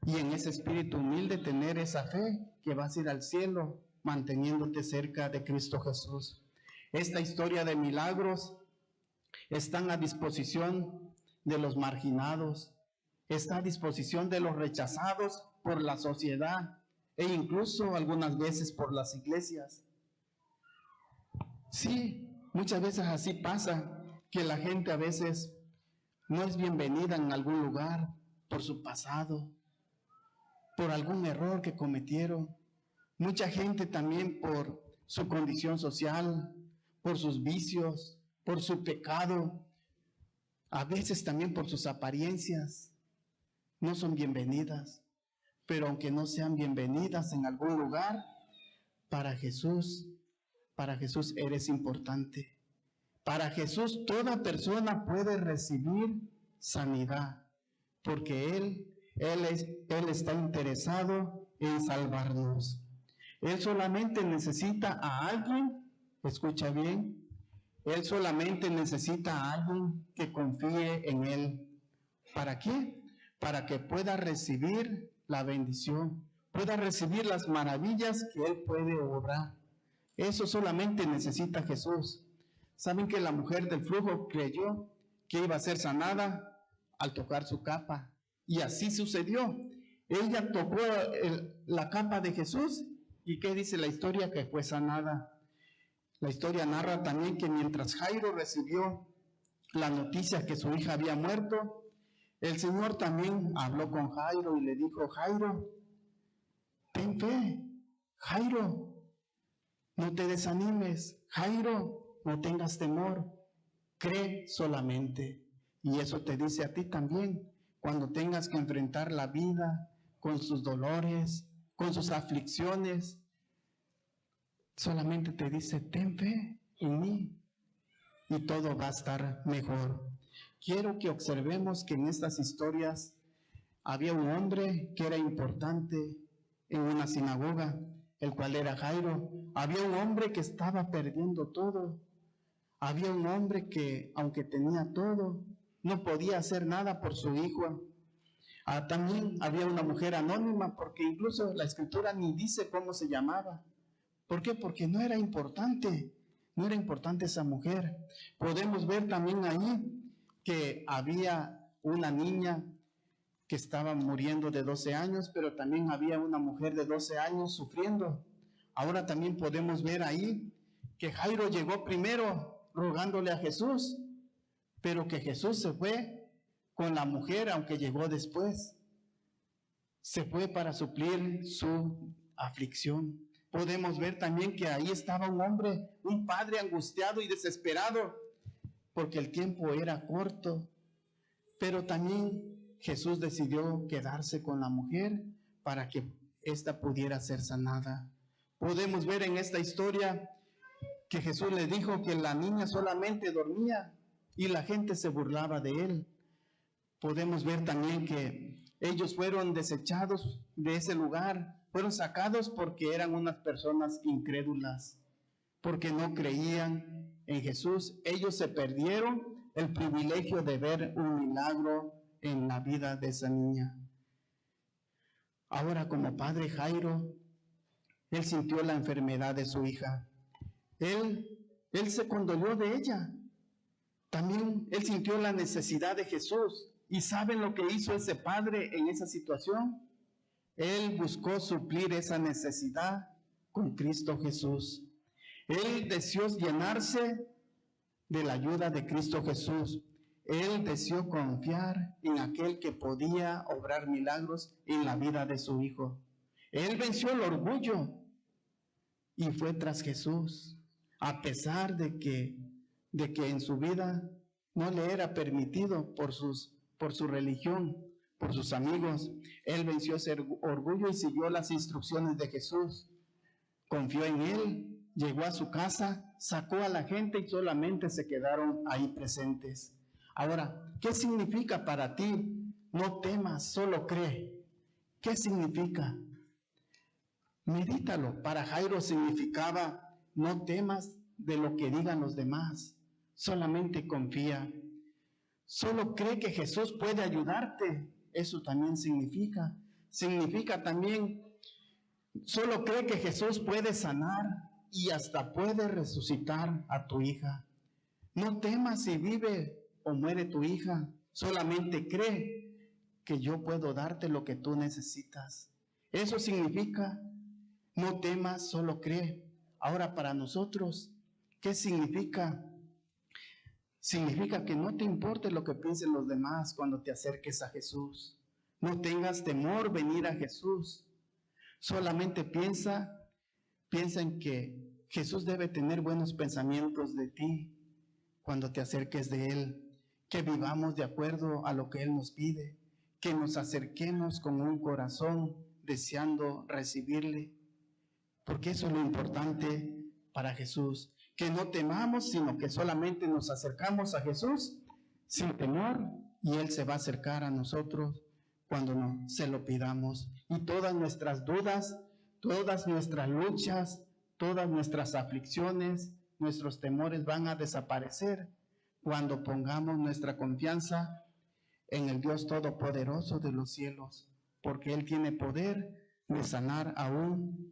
Y en ese espíritu humilde tener esa fe que vas a ir al cielo manteniéndote cerca de Cristo Jesús. Esta historia de milagros están a disposición de los marginados, está a disposición de los rechazados por la sociedad e incluso algunas veces por las iglesias. Sí, muchas veces así pasa, que la gente a veces no es bienvenida en algún lugar por su pasado, por algún error que cometieron. Mucha gente también por su condición social, por sus vicios, por su pecado, a veces también por sus apariencias, no son bienvenidas. Pero aunque no sean bienvenidas en algún lugar, para Jesús eres importante. Para Jesús toda persona puede recibir sanidad, porque Él está interesado en salvarnos. Él solamente necesita a alguien, escucha bien, Él solamente necesita a alguien que confíe en Él. ¿Para qué? Para que pueda recibir la bendición, pueda recibir las maravillas que Él puede obrar. Eso solamente necesita Jesús. ¿Saben que la mujer del flujo creyó que iba a ser sanada al tocar su capa? Y así sucedió. Ella tocó la capa de Jesús. ¿Y qué dice la historia? Que fue sanada. La historia narra también que mientras Jairo recibió la noticia que su hija había muerto, el Señor también habló con Jairo y le dijo: Jairo, ten fe. Jairo, no te desanimes. Jairo, no tengas temor. Cree solamente. Y eso te dice a ti también, cuando tengas que enfrentar la vida con sus dolores, con sus aflicciones, solamente te dice: ten fe en mí y todo va a estar mejor. Quiero que observemos que en estas historias había un hombre que era importante en una sinagoga, el cual era Jairo. Había un hombre que estaba perdiendo todo. Había un hombre que, aunque tenía todo, no podía hacer nada por su hijo. También había una mujer anónima, porque incluso la escritura ni dice cómo se llamaba. ¿Por qué? Porque no era importante esa mujer. Podemos ver también ahí que había una niña que estaba muriendo de 12 años, pero también había una mujer de 12 años sufriendo. Ahora también podemos ver ahí que Jairo llegó primero rogándole a Jesús, pero que Jesús se fue con la mujer, aunque llegó después. Se fue para suplir su aflicción. Podemos ver también que ahí estaba un hombre, un padre angustiado y desesperado, porque el tiempo era corto, pero también Jesús decidió quedarse con la mujer para que ésta pudiera ser sanada. Podemos ver en esta historia que Jesús le dijo que la niña solamente dormía y la gente se burlaba de él. Podemos ver también que ellos fueron desechados de ese lugar, fueron sacados porque eran unas personas incrédulas, porque no creían en Jesús. Ellos se perdieron el privilegio de ver un milagro en la vida de esa niña. Ahora, como padre Jairo, Él sintió la enfermedad de su hija. Él se condolió de ella. También él sintió la necesidad de Jesús. ¿Y saben lo que hizo ese padre en esa situación? Él buscó suplir esa necesidad con Cristo Jesús. Él deseó llenarse de la ayuda de Cristo Jesús. Él deseó confiar en aquel que podía obrar milagros en la vida de su hijo. Él venció el orgullo y fue tras Jesús, a pesar de que en su vida no le era permitido por su religión, por sus amigos. Él venció ese orgullo y siguió las instrucciones de Jesús. Confió en él, llegó a su casa, sacó a la gente y solamente se quedaron ahí presentes. Ahora, ¿qué significa para ti? No temas, solo cree. ¿Qué significa? Medítalo. Para Jairo significaba: no temas de lo que digan los demás, solamente confía. Solo cree que Jesús puede ayudarte. Eso también significa. Significa también: solo cree que Jesús puede sanar y hasta puede resucitar a tu hija. No temas si vive o muere tu hija, solamente cree que yo puedo darte lo que tú necesitas. Eso significa: no temas, solo cree. Ahora, para nosotros, ¿qué significa? Significa que no te importe lo que piensen los demás cuando te acerques a Jesús. No tengas temor venir a Jesús. Solamente piensa en que Jesús debe tener buenos pensamientos de ti cuando te acerques de Él. Que vivamos de acuerdo a lo que Él nos pide. Que nos acerquemos con un corazón deseando recibirle. Porque eso es lo importante para Jesús. Que no temamos, sino que solamente nos acercamos a Jesús sin temor, y Él se va a acercar a nosotros cuando se lo pidamos. Y todas nuestras dudas, todas nuestras luchas, todas nuestras aflicciones, nuestros temores van a desaparecer cuando pongamos nuestra confianza en el Dios Todopoderoso de los cielos, porque Él tiene poder de sanar aún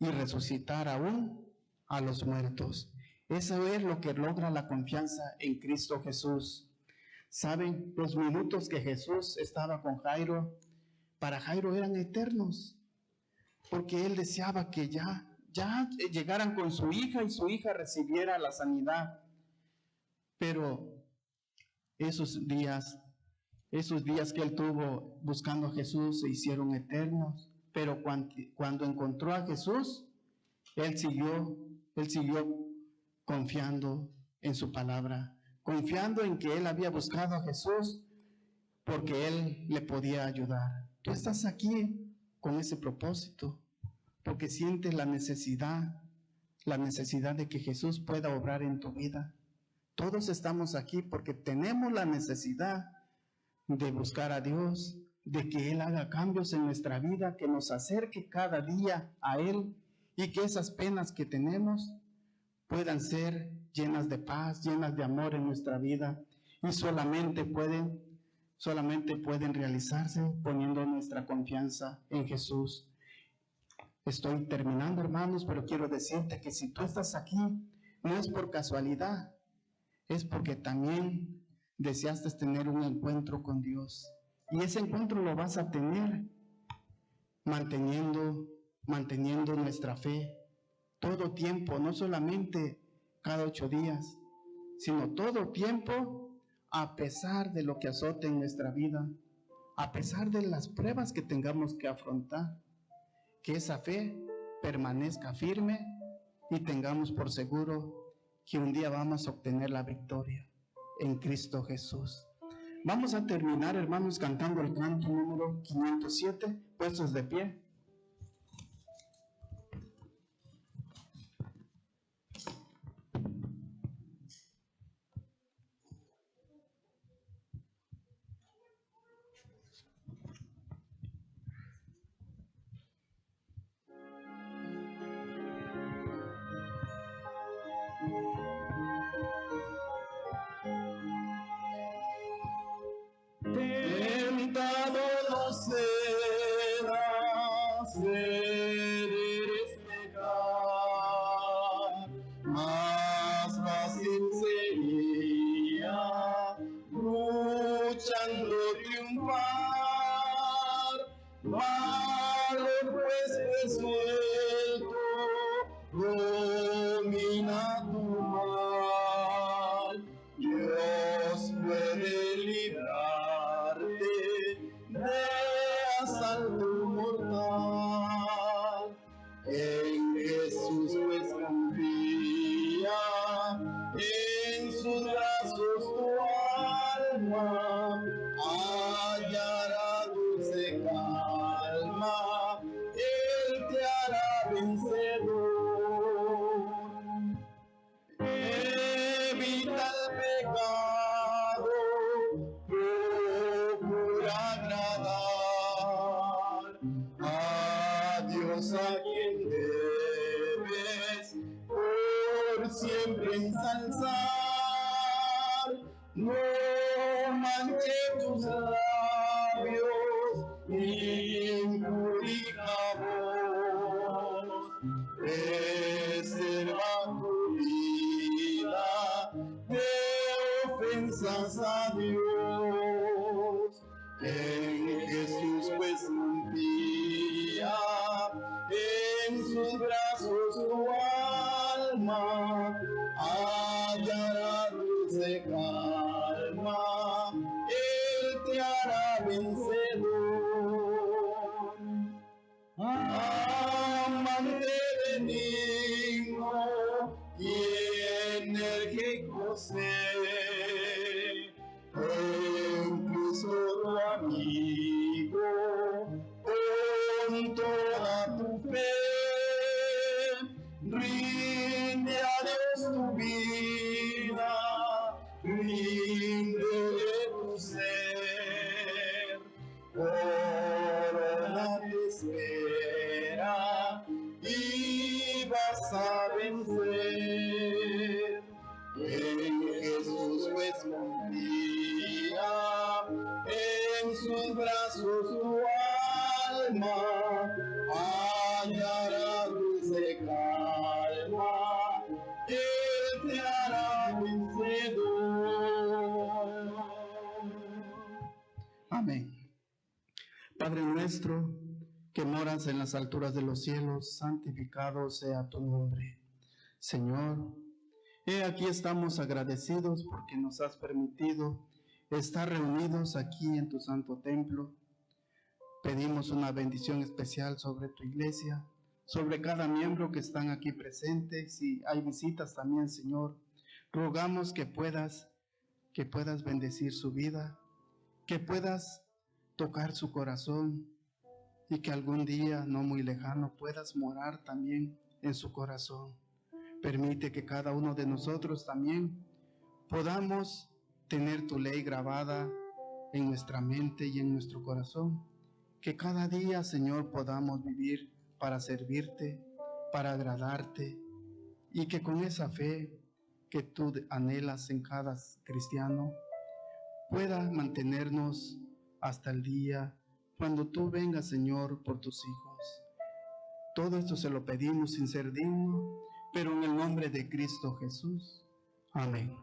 y resucitar aún a los muertos. Eso es lo que logra la confianza en Cristo Jesús. ¿Saben? Los minutos que Jesús estaba con Jairo, para Jairo eran eternos, porque él deseaba que ya llegaran con su hija y su hija recibiera la sanidad. Pero esos días que él tuvo buscando a Jesús se hicieron eternos. Pero cuando encontró a Jesús, él siguió confiando en su palabra, confiando en que él había buscado a Jesús porque él le podía ayudar. Tú estás aquí con ese propósito, porque sientes la necesidad de que Jesús pueda obrar en tu vida. Todos estamos aquí porque tenemos la necesidad de buscar a Dios, de que Él haga cambios en nuestra vida, que nos acerque cada día a Él, y que esas penas que tenemos puedan ser llenas de paz, llenas de amor en nuestra vida, y solamente pueden realizarse poniendo nuestra confianza en Jesús. Estoy terminando, hermanos, pero quiero decirte que si tú estás aquí, no es por casualidad, es porque también deseaste tener un encuentro con Dios. Y ese encuentro lo vas a tener manteniendo nuestra fe todo tiempo, no solamente cada 8 días, sino todo tiempo, a pesar de lo que azote en nuestra vida, a pesar de las pruebas que tengamos que afrontar, que esa fe permanezca firme y tengamos por seguro que un día vamos a obtener la victoria en Cristo Jesús. Vamos a terminar, hermanos, cantando el canto número 507, puestos de pie. Tentado no serás, eres valor pues resuelto, domina tu mal. Dios puede librarte de asalto mortal. En Jesús pues confía, en sus brazos tu alma hallará dulce calma, Él te hará vencedor. Evita el pecado, procura agradar a Dios, a quien debes por siempre ensalzar. No manche tus labios, impúdica voz, preserva tu vida de ofensas a Dios. En Jesús pues confía, en sus brazos tu alma hallará dulce calma, Él te hará vencedor. Amante benigno y enérgico ser, en Cristo tu amigo, con toda tu fe, rinde a Dios tu vida, rinde tu ser, corona te espera y vas a vencer. En Jesús pues confía, en sus brazos tu alma hallará dulce calma, Él te hará vencedor. Amén. Padre nuestro, que moras en las alturas de los cielos, santificado sea tu nombre. Señor, aquí estamos agradecidos porque nos has permitido estar reunidos aquí en tu santo templo. Pedimos una bendición especial sobre tu iglesia, sobre cada miembro que están aquí presentes. Si hay visitas también, Señor, rogamos que puedas bendecir su vida, que puedas tocar su corazón y que algún día no muy lejano puedas morar también en su corazón. Permite que cada uno de nosotros también podamos tener tu ley grabada en nuestra mente y en nuestro corazón. Que cada día, Señor, podamos vivir para servirte, para agradarte, y que con esa fe que tú anhelas en cada cristiano, pueda mantenernos hasta el día cuando tú vengas, Señor, por tus hijos. Todo esto se lo pedimos sin ser digno, pero en el nombre de Cristo Jesús. Amén.